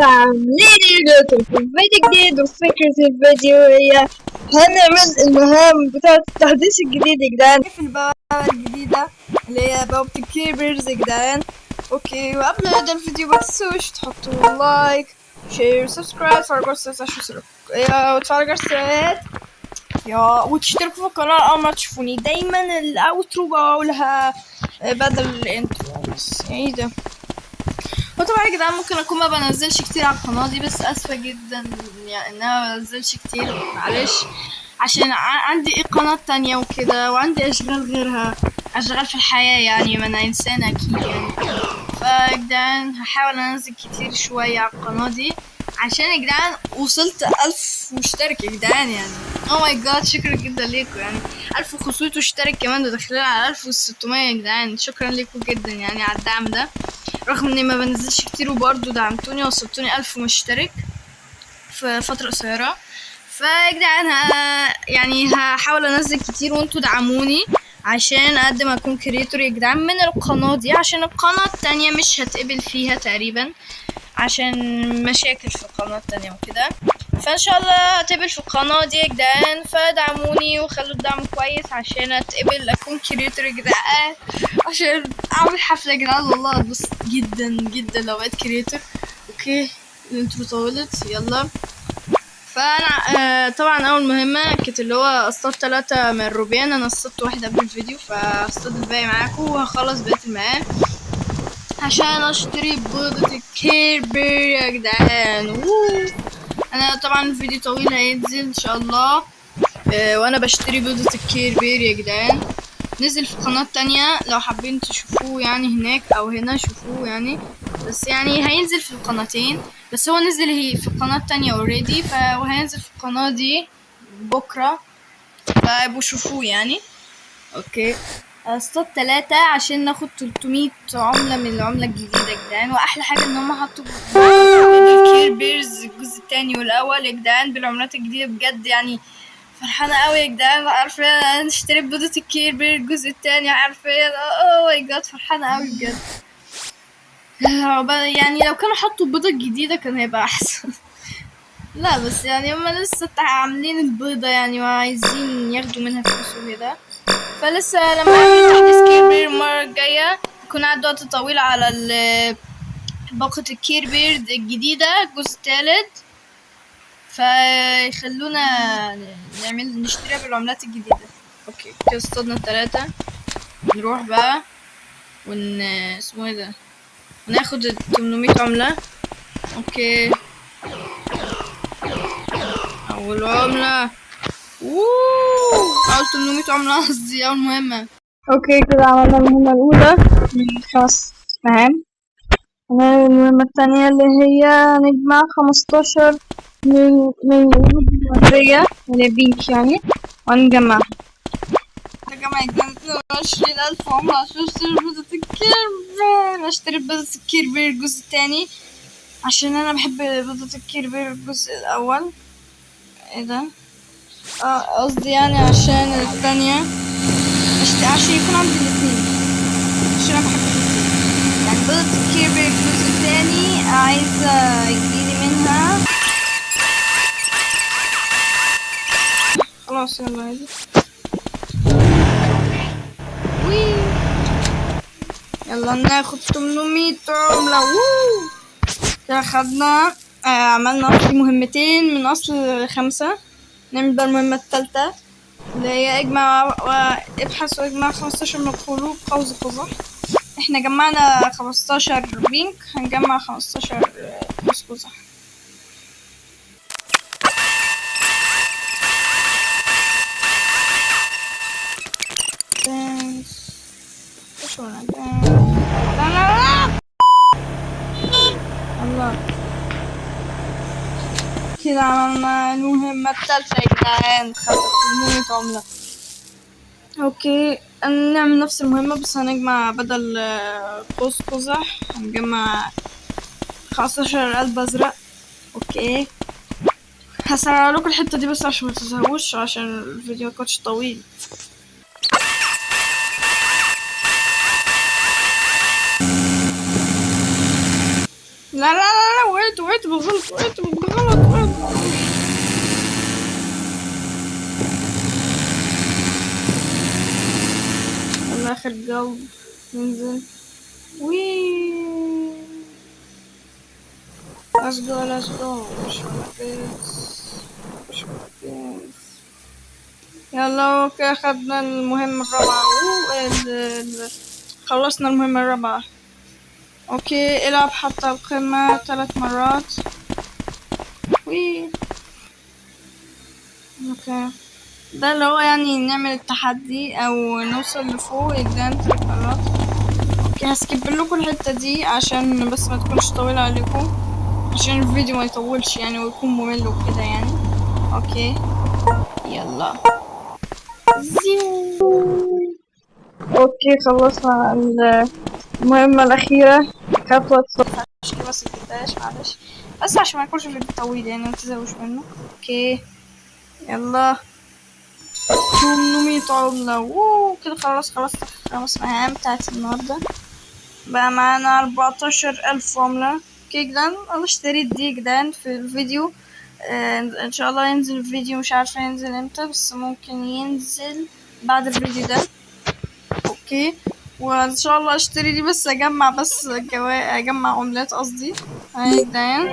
عاملين ايه دلوقتي في فيديو جديد، وفكرة الفيديو هي هنعمل المهام بتاعة التحديث الجديد يا جدعان في البوابة الجديدة اللي هي بوابة الكيبرز يا جدعان. اوكي، وقبل ما نبدأ الفيديو متنسوش تحطوا لايك شير سبسكرايب وتفعلوا الجرس وتشتركوا في القناة أول ما تشوفوني. دايما الأوترو بقولها بدل الانترو، بس ايه ده. وطبعا يا جدعان ممكن اكون ما بنزلش كتير على القناه دي، بس اسفه جدا يعني ان انا ما بنزلش كتير، معلش، عشان عندي قناه تانية وكده، وعندي اشغال غيرها، اشغال في الحياه يعني، ما انا انسان اكيد يعني. فيا جدعان هحاول انزل كتير شويه على القناه دي، عشان يا جدعان وصلت 1000 مشترك يا جدعان يعني. او ماي جاد، شكرا جدا ليكم يعني. 1500 مشترك كمان، ده داخلين على 1600 يا جدعان. شكرا ليكم جدا يعني على الدعم ده، رغم اني ما بنزلش كتير وبرضه دعمتوني وصلتوني 1000 مشترك في فترة قصيرة. فيا جدعان يعني هحاول انزل كتير وانتوا دعموني عشان اقدم اكون كريتور يا جدعان من القناة دي، عشان القناة التانية مش هتقبل فيها تقريبا عشان مشاكل في القناة التانية وكده. فان شاء الله هتقبل في القناة دي يا جدعان، فدعموني وخلوا الدعم كويس عشان اتقبل اكون كريتور يا جدعان، عشان اعمل حفلة يا جدعان. والله اتبسط جدا جدا لو بقيت كريتور. اوكي، الانترو طولت، يلا. فانا طبعا اول مهمة كانت اللي هو اصطاد 3 من الروبيان. انا اصطدت واحدة قبل الفيديو، فاصطاد الباقي معاكم وهخلص بقية المهام عشان اشتري بيضة الكيربر يا جدعان. انا طبعا الفيديو طويل هينزل ان شاء الله وانا بشتري بيضة الكيربر يا جدعان. نزل في قناة تانية لو حابين تشوفوه يعني، هناك او هنا شوفوه يعني، بس يعني هينزل في القناتين، بس هو نزل هي في القناة التانية اوريدي، وهينزل في القناة دي بكرة، فابقوا شوفوه يعني. اوكي، اصطاد 3 عشان ناخد 300 عملة من العملة الجديدة يا جدعان. واحلى حاجة ان هم حطوا الكيربرز الجزء التاني والاول يا جدعان بالعملات الجديدة، بجد يعني فرحانة قوي يا جدعان. عارفة نشتري بيضة الكيربر الجزء التاني، عارفة اوه ماي جاد، فرحانة قوي بجد. يعني لو كانوا حطوا البيضة الجديدة كان هيبقى احسن. لا بس يعني هما لسه عاملين البيضة يعني، وعايزين ياخدوا منها فلوس وكده، فلسه لما اعمل تحديث كيربير المرة الجاية يكون عدى وقت طويل على باقة الكيربير الجديدة الجزء الثالث، فيخلونا نشتريها بالعملات الجديدة. اوكي كده اصطادنا 3، نروح بقى اسمه ايه ده، وناخد 800 عملة. اوكي، اول عملة، اول 800 عملة قصدي اول مهمة. اوكي كده عملنا المهمة الاولى من 5 مهام. المهمة التانية اللي هي نجمع 15 من الوجود المادية اللي هي بينك يعني، ونجمعها. نجمع 22,000 عملة عشان اشتري بيضة الكيربير. اشتري بيضة الكيربير الجزء التاني عشان انا بحب بيضة الكيربير الجزء الاول. ايه ده، قصدي يعني عشان التانية عشان يكون عندي الاتنين، عشان انا بحب الاتنين يعني. بيضة الكيربير الجزء التاني عايزة يجيلي منها، خلاص يلا عادي. يلا ناخد 800 عملة. كده خدنا عملنا اصل مهمتين من اصل 5. نعمل بقى المهمة التالتة اللي هي اجمع وابحث واجمع 15 من خروج قوس قزح. احنا جمعنا 15 بينك، هنجمع 15 قوس قزح. الله كده عملنا المهمة التالتة يا جدعان، خدت 800 عملة. اوكي نعمل نفس المهمة بس هنجمع بدل قوس قزح هنجمع 15 قلب ازرق. اوكي هسرع لكم الحتة دي بس عشان متزهقوش، عشان الفيديو مكنش طويل. لا لا لا لا، وقعت بالغلط، وقعت بالغلط. يلا اخر قلب ننزل. وي let's go. مش يلا اوكي، اخدنا المهمة الرابعة. خلصنا المهمة الرابعة. اوكي، العب حتى القمة 3 مرات. وي اوكي، ده اللي هو يعني نعمل التحدي او نوصل لفوق قدام 3 مرات. اوكي، هسكيب لكم الحتة دي عشان بس ما تكونش طويلة عليكم، عشان الفيديو ما يطولش يعني ويكون ممل وكده يعني. اوكي يلا زيو. اوكي، خلصنا المهمة الأخيرة. كانت عشان بس مجبتهاش، معلش، بس عشان ما يكونش الفيديو طويل يعني متزهقوش منه. اوكي يلا 800 عملة. كده خلصت 5 مهام بتاعت النهاردة. بقى معانا 14,000 عملة. اوكي جدعان، انا اشتريت دي جدعان في الفيديو. ان شاء الله ينزل الفيديو، مش عارفة ينزل امتى، بس ممكن ينزل بعد الفيديو ده. اوكي، وان شاء الله اشتري دي، بس اجمع اجمع عملات قصدي. هاي جدعان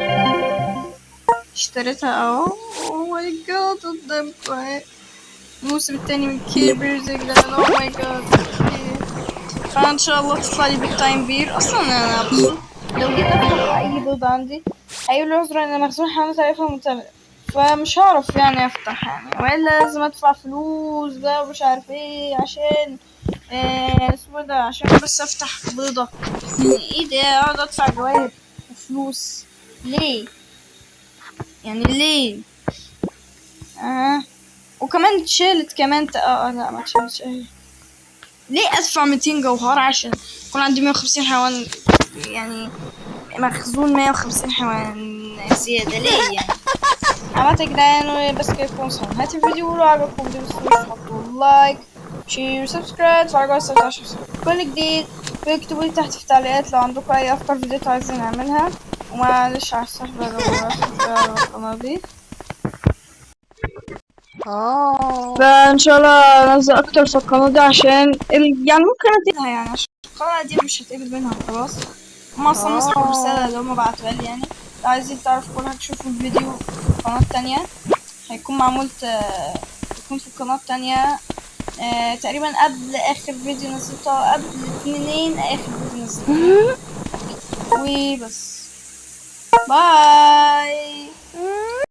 اشتريتها اهو. اوه ماي جاد، قدامكم اهي الموسم التاني من كيربرز يا جدعان. اوه ماي جاد. فان شاء الله تطلع لي بالتايم بير. اصلا انا بصوا، لو جيت افتح اي بيض عندي هيقول لي عذرا ان مخزون حملة تاريخها ممتلئ، فمش هعرف يعني افتح يعني، ولا لازم ادفع فلوس بقى ومش عارف ايه عشان اسمه ده، عشان بس افتح بيضة. يعني ايه ده، اقعد ادفع جواهر وفلوس ليه يعني؟ ليه؟ وكمان اتشالت كمان لا ما اتشالتش اهي. ليه ادفع 200 جوهر عشان يكون عندي 150 حيوان يعني، مخزون 150 حيوان زيادة؟ ليه يعني؟ عملت يا جدعان، بس كده يكون صح. هات الفيديو ولو عجبكم متنسوش تحطوا لايك شير وسبسكرايب، تفعلوا جرس عشان كل جديد، واكتبوا لي تحت في التعليقات لو عندكم اي افكار فيديوهات عايزين نعملها. ومعلش على الصحبة لو وقفت على القناة دي. فان شاء الله انزل اكتر في القناة دي عشان يعني ممكن اديلها يعني، عشان القناة دي مش هتقبل منها خلاص. هما اصلا مسحوا الرسالة اللي هما بعتوها لي يعني. لو عايزين تعرفوا كل حاجة تشوفوا الفيديو في القناة التانية، هيكون معمول يكون في القناة التانية تقريبا قبل اخر فيديو نزلته، قبل 2 اخر فيديو نزلته. وبس باي.